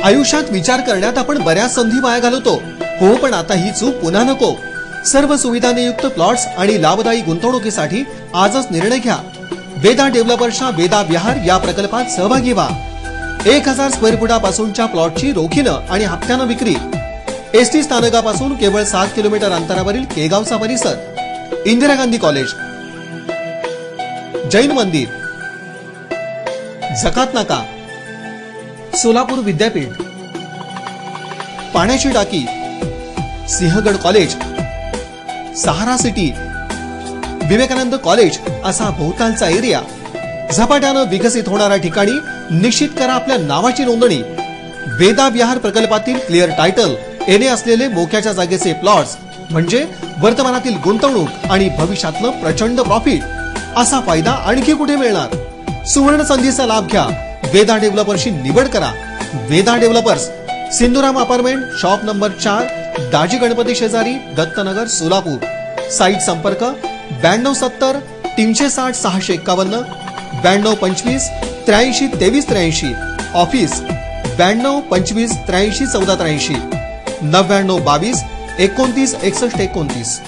आयुष्यात विचार करण्यात आपण बऱ्याच संधी वाया घालवतो. हो, पण आता ही चूक पुन्हा नको. सर्व सुविधांनी युक्त प्लॉट्स आणि लाभदायी गुंतवणुकीसाठी आजच निर्णय घ्या. वेदा डेव्हलपर्सच्या वेदा विहार या प्रकल्पात सहभागी व्हा. 1000 स्क्वेअर फुटापासूनच्या प्लॉटची रोखीनं आणि हप्त्यानं विक्री. एसटी स्थानकापासून केवळ 7 किलोमीटर अंतरावरील केगावचा परिसर. इंदिरा गांधी कॉलेज, जैन मंदिर, जकात नाका, सोलापूर विद्यापीठ, पाण्याची टाकी, सिंहगड कॉलेज, सहारा सिटी, विवेकानंद कॉलेज असा भोवतालचा एरिया. झपाट्यानं विकसित होणाऱ्या ठिकाणी निश्चित करा आपल्या नावाची नोंदणी. वेदा विहार प्रकल्पातील क्लिअर टायटल, येणे असलेले मोक्याच्या जागेचे प्लॉट्स म्हणजे वर्तमानातील गुंतवणूक आणि भविष्यातलं प्रचंड प्रॉफिट. असा फायदा आणखी कुठे मिळणार? सुवर्ण संधीचा लाभ घ्या. वेदा डेव्हलपर्सची निवड करा. Veda developers, Sindhuram apartment, shop number 4, Daji Ganpati शेजारी, दत्तनगर, सोलापूर. साईट संपर्क 9270 360 651, 9225 83 23 83. ऑफिस 92 25 83 14 83, 99 22 29 61 29.